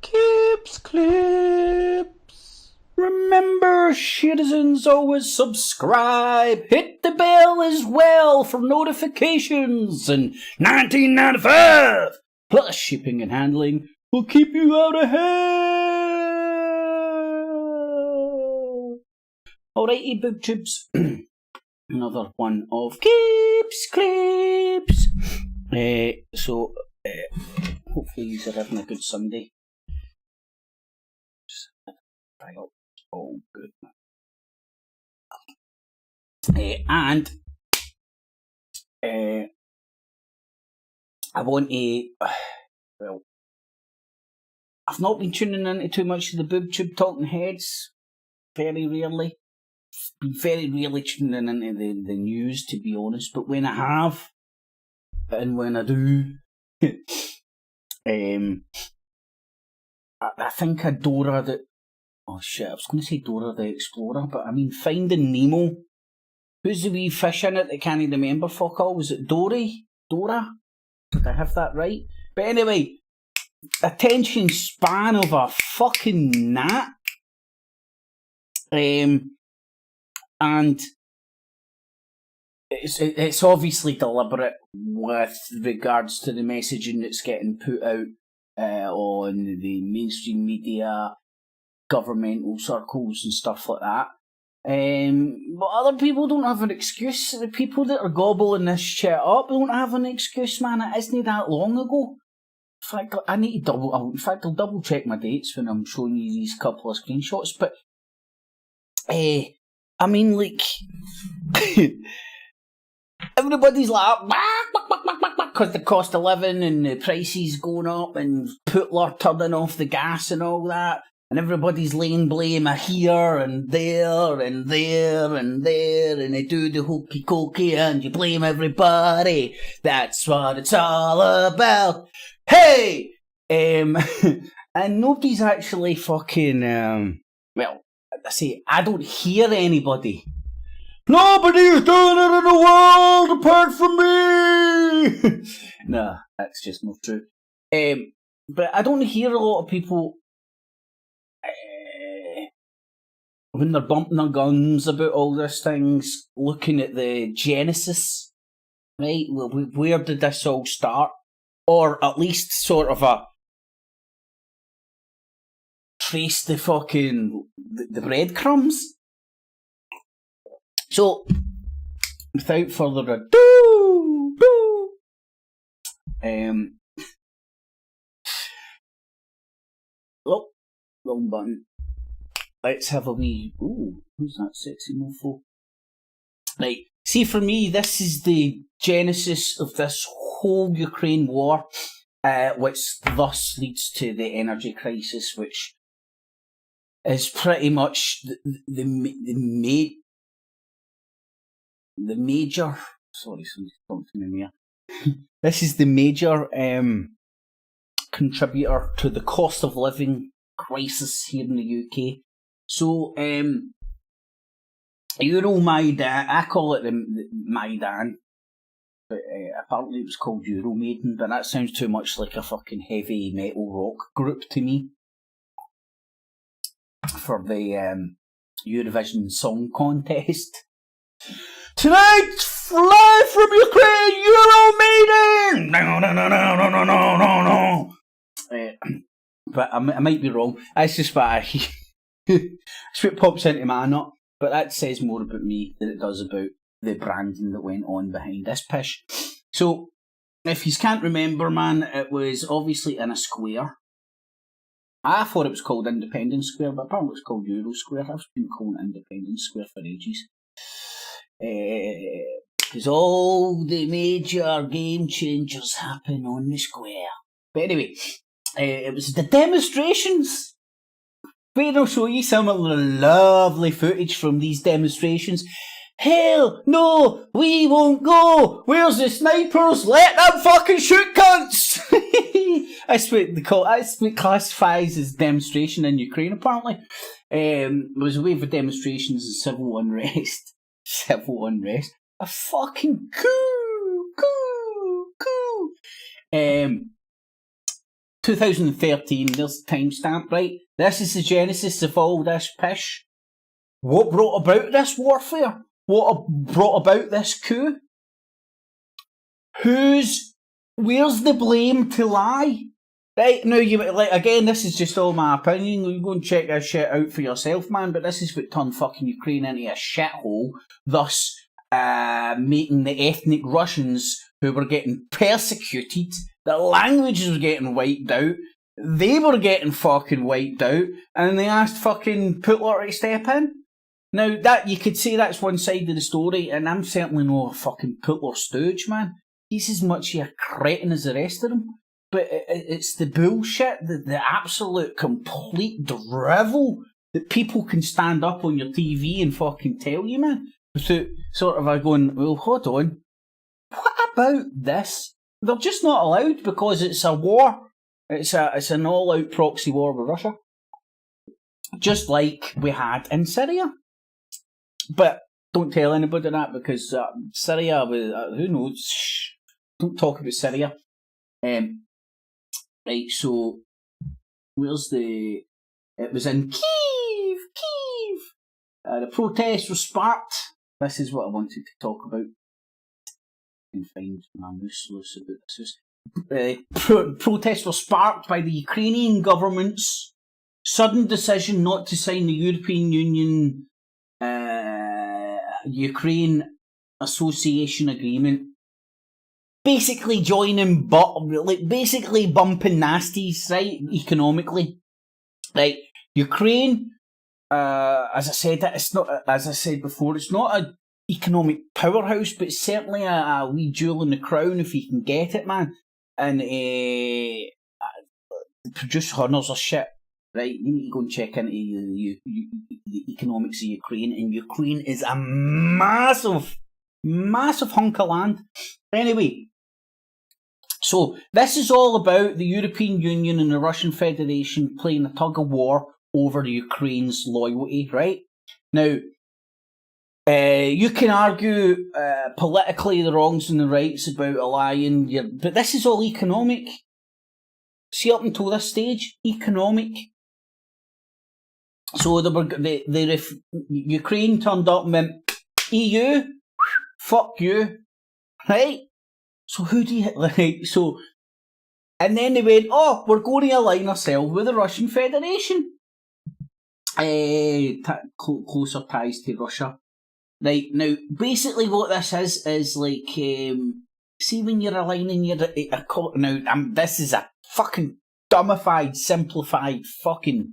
Clips, clips. Remember, citizens, always subscribe. Hit the bell as well for notifications. And 1995 plus shipping and handling will keep you out of hell. Alrighty, boob tubes. Another one of clips. Hopefully you are having a good Sunday. Oh, good. I want to. Well, I've not been tuning into too much of the boob tube talking heads. Very rarely. Been very rarely tuning into the news, to be honest. But when I have, and when I do, I think Dora the... Oh shit, I was going to say Dora the Explorer, but I mean Finding Nemo. Who's the wee fish in it that can't remember fuck all? Was it Dory? Dora? Did I have that right? But anyway, attention span of a fucking gnat. And it's obviously deliberate with regards to the messaging that's getting put out on the mainstream media, governmental circles and stuff like that. But other people don't have an excuse. The people that are gobbling this shit up don't have an excuse, man. It isn't that long ago. In fact, I need to I'll double check my dates when I'm showing you these couple of screenshots. But I mean, like, everybody's like, because the cost of living and the prices going up and people are turning off the gas and all that. And everybody's laying blame here and there and there and there, and they do the hokey cokey and you blame everybody. That's what it's all about. Hey! And nobody's actually fucking, well, I say, I don't hear anybody. Nobody's doing it in the world apart from me! Nah, that's just not true. But I don't hear a lot of people when they're bumping their guns about all these things, looking at the genesis, right? Where did this all start? Or at least sort of trace the fucking the breadcrumbs. So, without further ado, wrong button. Let's have a wee... Ooh, who's that sexy mofo? Right, see, for me, this is the genesis of this whole Ukraine war, which thus leads to the energy crisis, which is pretty much the major... Sorry, somebody's talking to me here. This is the major contributor to the cost of living crisis here in the UK. So, Euromaidan, I call it the Maidan, but apparently it was called Euromaiden, but that sounds too much like a fucking heavy metal rock group to me. For the Eurovision Song Contest. Tonight, live from Ukraine, Euromaiden! No. But I might be wrong. That's just what it's what pops into my nut. But that says more about me than it does about the branding that went on behind this pish. So, if you can't remember, man, it was obviously in a square. I thought it was called Independence Square, but apparently it's called Euro Square. I've been calling it Independence Square for ages. Because all the major game changers happen on the square. But anyway, it was the demonstrations. Wait, I'll show you some of the lovely footage from these demonstrations. Hell no, we won't go. Where's the snipers? Let them fucking shoot cunts. That's what they call. That's what classifies as demonstration in Ukraine. Apparently, it was a wave of demonstrations and civil unrest. A fucking coup. 2013, there's the timestamp, right? This is the genesis of all this pish. What brought about this warfare? What brought about this coup? Where's the blame to lie? Right, now, again, this is just all my opinion. You go and check this shit out for yourself, man, but this is what turned fucking Ukraine into a shithole, thus making the ethnic Russians who were getting persecuted, their languages were getting wiped out, they were getting fucking wiped out, and they asked fucking Putler to step in. Now, that you could say that's one side of the story, and I'm certainly no fucking Putler stooge, man. He's as much of a cretin as the rest of them. But it's the bullshit, the absolute complete drivel that people can stand up on your TV and fucking tell you, man. Without sort of going, well, hold on. What about this? They're just not allowed because it's a war. It's an all-out proxy war with Russia. Just like we had in Syria. But don't tell anybody that because Syria, who knows? Shh, don't talk about Syria. Right, so where's the? It was in Kyiv. The protests were sparked. This is what I wanted to talk about. I can find my moose loose about this. Protests were sparked by the Ukrainian government's sudden decision not to sign the European Union Ukraine Association Agreement. Basically joining, basically bumping nasties, right, economically. Right, Ukraine, as I said, it's not, as I said before, it's not an economic powerhouse, but it's certainly a wee jewel in the crown if you can get it, man. And produce hunters of shit, right? You need to go and check into the economics of Ukraine, and Ukraine is a massive hunk of land. Anyway, so this is all about the European Union and the Russian Federation playing a tug of war over Ukraine's loyalty, right? Now, you can argue politically the wrongs and the rights about allying, but this is all economic. See, up until this stage, economic. So Ukraine turned up and went, EU, fuck you, right? So who do you, like, so, and then they went, oh, we're going to align ourselves with the Russian Federation. Closer ties to Russia. Right, now, basically what this is like, see when you're aligning your, this is a fucking dumbified, simplified fucking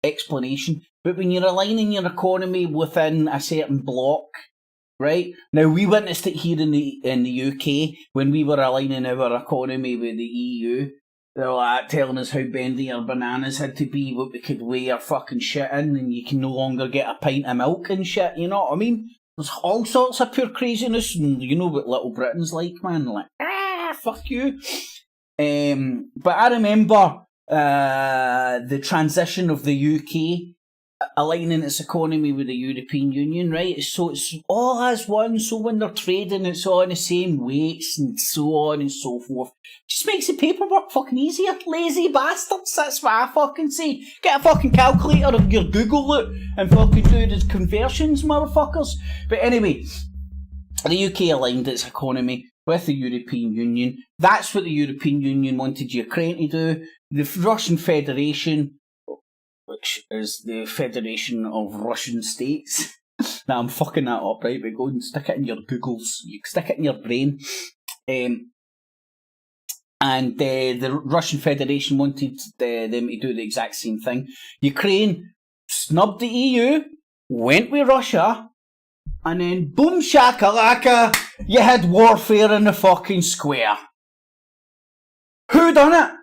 explanation, but when you're aligning your economy within a certain block, right? Now, we witnessed it here in the UK when we were aligning our economy with the EU. They were like telling us how bendy our bananas had to be, what we could weigh our fucking shit in, and you can no longer get a pint of milk and shit, you know what I mean? There's all sorts of pure craziness, and you know what Little Britain's like, man. Like, fuck you. But I remember the transition of the UK aligning its economy with the European Union, right? So it's all as one, so when they're trading, it's all in the same weights and so on and so forth. Just makes the paperwork fucking easier. Lazy bastards, that's what I fucking say. Get a fucking calculator and your Google it and fucking do the conversions, motherfuckers. But anyway, the UK aligned its economy with the European Union. That's what the European Union wanted Ukraine to do. The Russian Federation, which is the Federation of Russian States. Now, I'm fucking that up, right? But go and stick it in your Googles. You stick it in your brain. And the Russian Federation wanted them to do the exact same thing. Ukraine snubbed the EU, went with Russia, and then boom shakalaka, you had warfare in the fucking square. Who done it?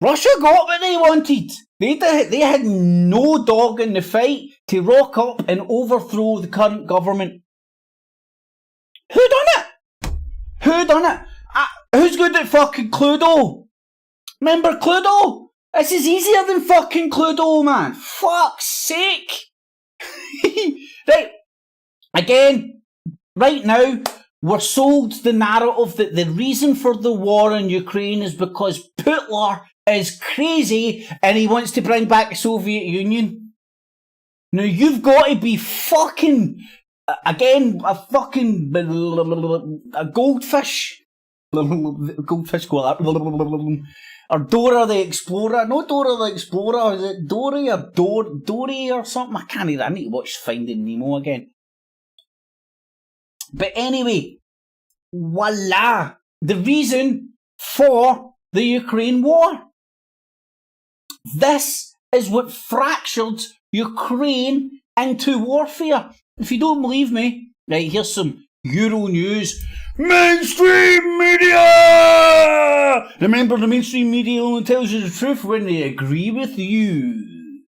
Russia got what they wanted. They had no dog in the fight to rock up and overthrow the current government. Who done it? Who done it? Who's good at fucking Cluedo? Remember Cluedo? This is easier than fucking Cluedo, man. Fuck's sake. Right. Again, right now, we're sold the narrative that the reason for the war in Ukraine is because Putin is crazy and he wants to bring back the Soviet Union. Now you've got to be fucking, again, a goldfish. Goldfish go up. Or Dora the Explorer. No Dora the Explorer. Is it Dory or Dory or something? I need to watch Finding Nemo again. But anyway, voila. The reason for the Ukraine war. This is what fractured Ukraine into warfare. If you don't believe me, right, here's some Euro News. Mainstream media! Remember, the mainstream media only tells you the truth when they agree with you.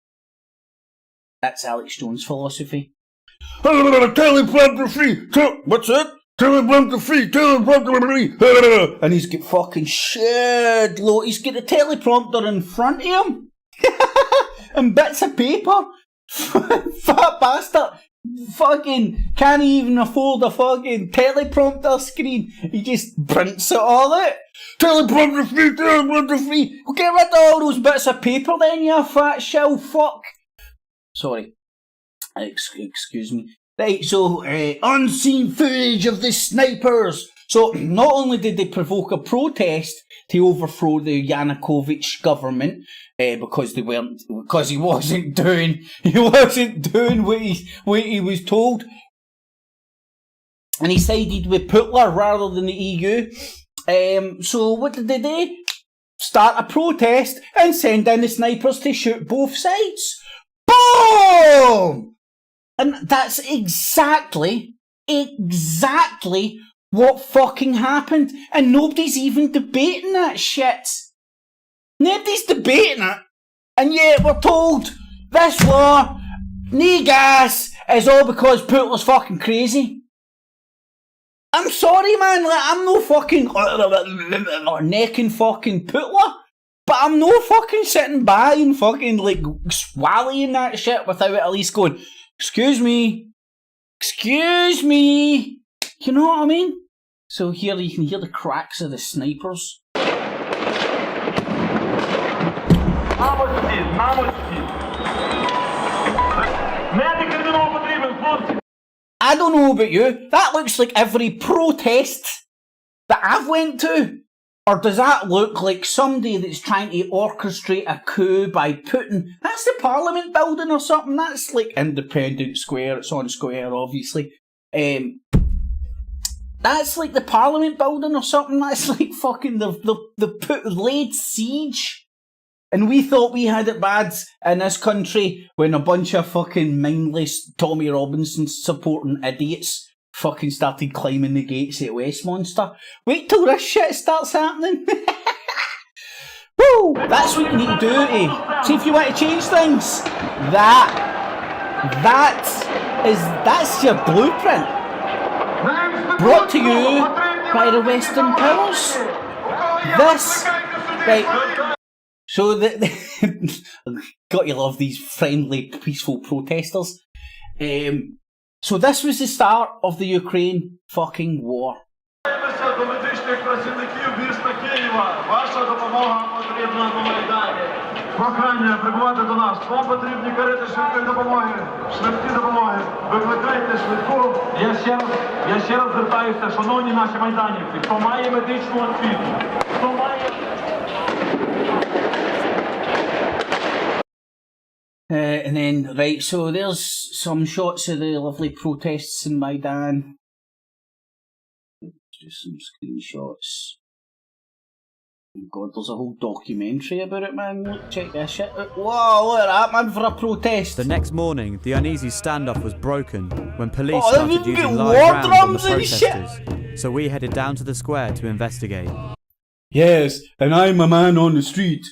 That's Alex Jones' philosophy. Teleprompter free! What's that? Teleprompter free! Teleprompter free! And he's got fucking shit low. He's got a teleprompter in front of him. And bits of paper. Fat bastard. Fucking can't even afford a fucking teleprompter screen. He just prints it all out. Teleprompter free, teleprompter free. Well, get rid of all those bits of paper then, you fat shell fuck. Sorry. Excuse me. Right, so unseen footage of the snipers. So not only did they provoke a protest to overthrow the Yanukovych government, because he wasn't doing what he was told, and he sided with Putin rather than the EU. So what did they do? Start a protest and send in the snipers to shoot both sides. Boom! And that's exactly what fucking happened. And nobody's even debating that shit. Nobody's debating it. And yet we're told this war, no gas, is all because Putin's fucking crazy. I'm sorry, man. Like, I'm no fucking necking fucking Putin. But I'm no fucking sitting by and fucking like swallowing that shit without at least going, excuse me. You know what I mean? So here you can hear the cracks of the snipers. I don't know about you, that looks like every protest that I've went to. Or does that look like somebody that's trying to orchestrate a coup by Putin? That's the Parliament building or something. That's like Independence Square. It's on Square, obviously. That's like the Parliament building or something. That's like fucking the Putin laid siege. And we thought we had it bad in this country when a bunch of fucking mindless Tommy Robinson supporting idiots fucking started climbing the gates at Westminster. Wait till this shit starts happening. Woo! That's what you need to do, eh? See if you want to change things. That's your blueprint. Brought to you by the Western powers. This, right? So got to love these friendly, peaceful protesters. So this was the start of the Ukraine fucking war. Прохання прибувати до нас. Вам потрібні карети швидкої допомоги. Швидкі допомоги. Викликайте швидку. Я ще раз звертаюся, шановні наші майданівці. Хто має медичну освіту? Хто має... And then, right, so there's some shots of the lovely protests in Maidan. Do some screenshots. Oh God, there's a whole documentary about it, man. Look, check this shit out. Whoa, look at that, man, for a protest. The next morning, the uneasy standoff was broken when police started using live rounds on the protesters. So we headed down to the square to investigate. Yes, and I'm a man on the street.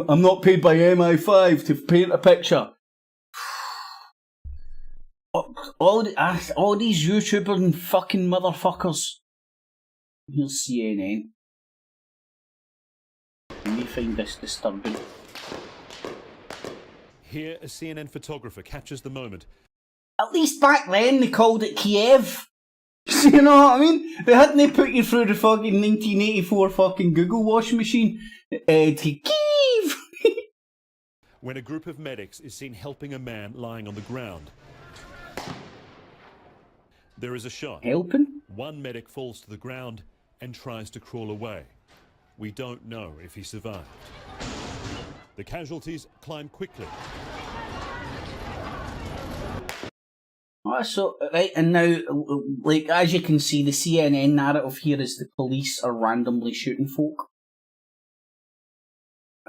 I'm not paid by MI5 to paint a picture. All these YouTubers and fucking motherfuckers. Here's CNN. Let me find this disturbing. Here, a CNN photographer captures the moment. At least back then they called it Kiev. You know what I mean? They hadn't put you through the fucking 1984 fucking Google washing machine to Kiev. When a group of medics is seen helping a man lying on the ground, there is a shot. Helping? One medic falls to the ground and tries to crawl away. We don't know if he survived. The casualties climb quickly. Oh, so, right, and now, like, as you can see, the CNN narrative here is the police are randomly shooting folk.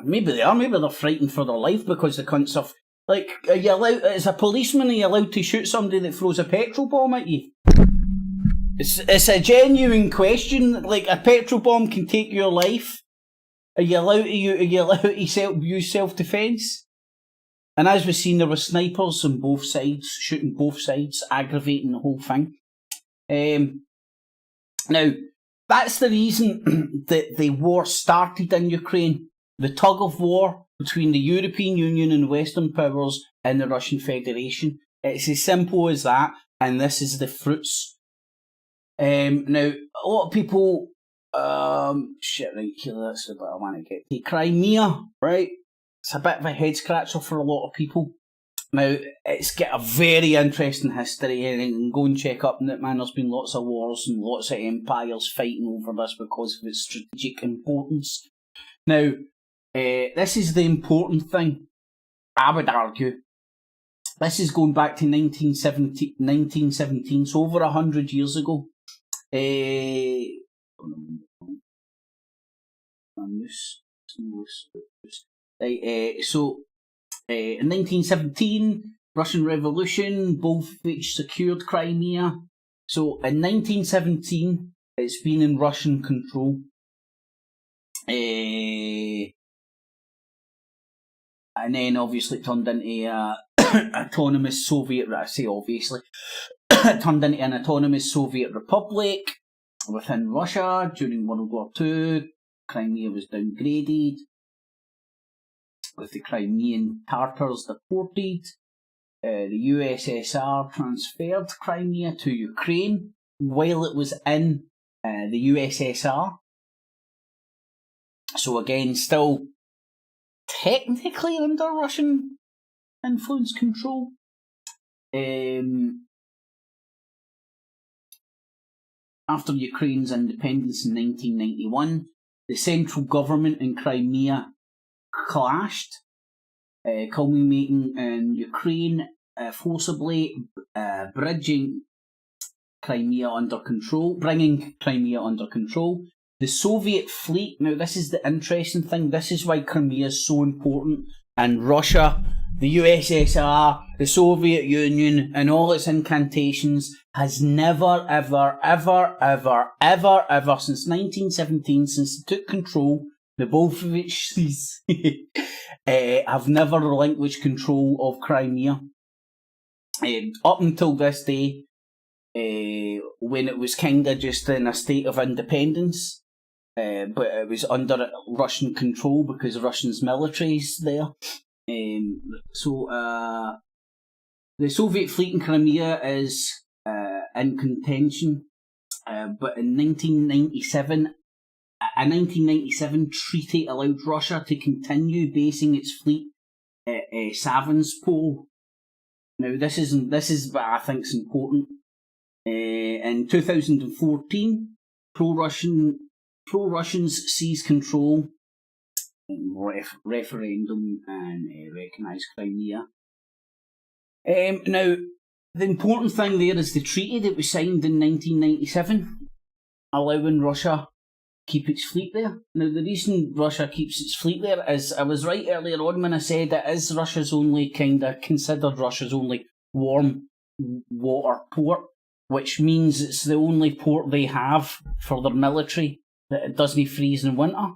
Maybe they are, maybe they're frightened for their life because the cunts are... Like, are you allowed, as a policeman, are you allowed to shoot somebody that throws a petrol bomb at you? It's a genuine question. Like, a petrol bomb can take your life. Are you allowed to use self-defence? And as we've seen, there were snipers on both sides, shooting both sides, aggravating the whole thing. Now, that's the reason that the war started in Ukraine. The tug of war between the European Union and Western powers and the Russian Federation. It's as simple as that, and this is the fruits. Now, a lot of people... shit, right here, that's what I want to get to. Crimea, right? It's a bit of a head scratcher for a lot of people. Now, it's got a very interesting history, and you can go and check up on it, man. There's been lots of wars and lots of empires fighting over this because of its strategic importance. Now, this is the important thing, I would argue. This is going back to 1917, so over 100 years ago. In 1917, Russian Revolution, both which secured Crimea. So in 1917, it's been in Russian control. And then obviously turned into autonomous Soviet, I say obviously, turned into an autonomous Soviet republic within Russia during World War II. Crimea was downgraded, with the Crimean Tatars deported. The USSR transferred Crimea to Ukraine while it was in the USSR. So again, still technically under Russian influence control. After Ukraine's independence in 1991, the central government in Crimea clashed, culminating in Ukraine forcibly bringing Crimea under control. The Soviet fleet, now this is the interesting thing, this is why Crimea is so important, and Russia, the USSR, the Soviet Union, and all its incantations has never, ever, ever, ever, ever, ever, since 1917, since they took control, the Bolsheviks have never relinquished control of Crimea. Up until this day, when it was kind of just in a state of independence, but it was under Russian control because Russia's military's there. So the Soviet fleet in Crimea is in contention, but in 1997, a 1997 treaty allowed Russia to continue basing its fleet at Savinspol. Now this is what I think is important. In 2014, pro-Russians seized control in referendum and recognised Crimea. Now, the important thing there is the treaty that was signed in 1997, allowing Russia keep its fleet there. Now, the reason Russia keeps its fleet there is, I was right earlier on when I said it is considered Russia's only warm water port, which means it's the only port they have for their military that it doesn't freeze in winter.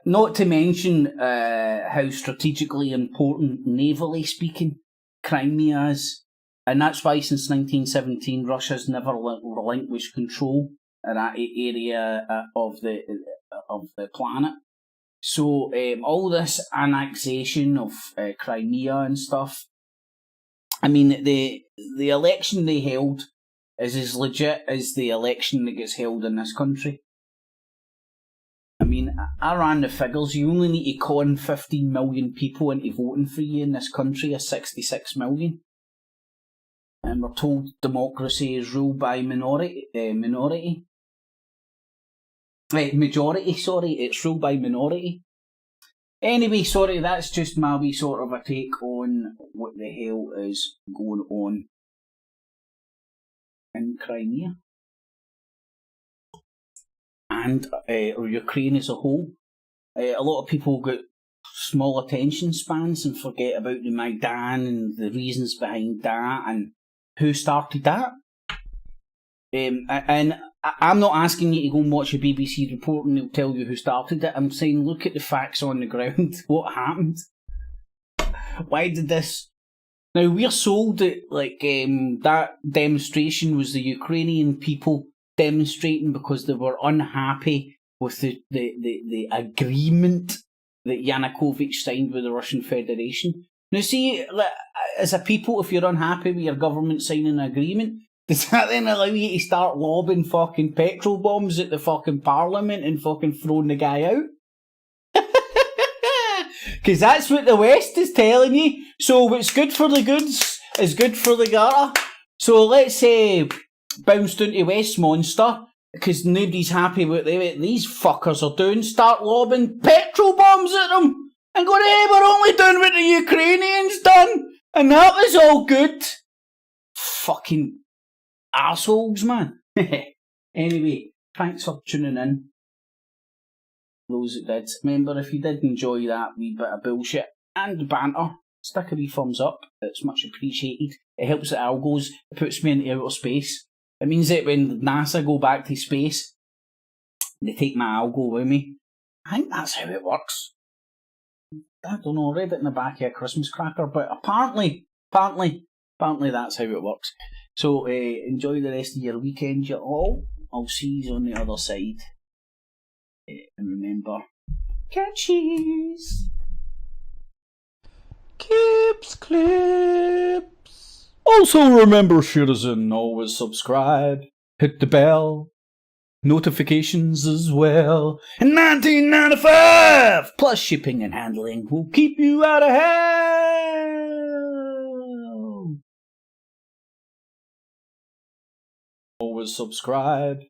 Not to mention how strategically important, navally speaking, Crimea is. And that's why since 1917 Russia's never relinquished control of that area of the planet. So all this annexation of Crimea and stuff I mean, the election they held is as legit as the election that gets held in this country. I mean, I ran the figures. You only need to con 15 million people into voting for you in this country, of 66 million. And we're told democracy is ruled by majority. It's ruled by minority. Anyway, sorry, that's just my wee sort of a take on what the hell is going on in Crimea. And Ukraine as a whole. A lot of people got small attention spans and forget about the Maidan and the reasons behind that and who started that. And I'm not asking you to go and watch a BBC report and they'll tell you who started it. I'm saying look at the facts on the ground. What happened? Why did this... Now, we're sold that that demonstration was the Ukrainian people demonstrating because they were unhappy with the agreement that Yanukovych signed with the Russian Federation. Now, see, as a people, if you're unhappy with your government signing an agreement, does that then allow you to start lobbing fucking petrol bombs at the fucking parliament and fucking throwing the guy out? Because that's what the West is telling you. So what's good for the goods is good for the gutter. So let's say bounce down to Westminster because nobody's happy with what these fuckers are doing. Start lobbing petrol bombs at them and go, hey, we're only doing what the Ukrainians done. And that was all good. Fucking assholes, man. Anyway, thanks for tuning in. Those that did. Remember, if you did enjoy that wee bit of bullshit and banter, stick a wee thumbs up. It's much appreciated. It helps the algos. It puts me into outer space. It means that when NASA go back to space, they take my algo with me. I think that's how it works. I don't know, I read it in the back of a Christmas cracker, but apparently that's how it works. So enjoy the rest of your weekend, you all. I'll see you on the other side. And remember, catchies! Keeps clips! Also remember, citizen, always subscribe, hit the bell, notifications as well. In 1995! Plus shipping and handling will keep you out of hell! Always subscribe.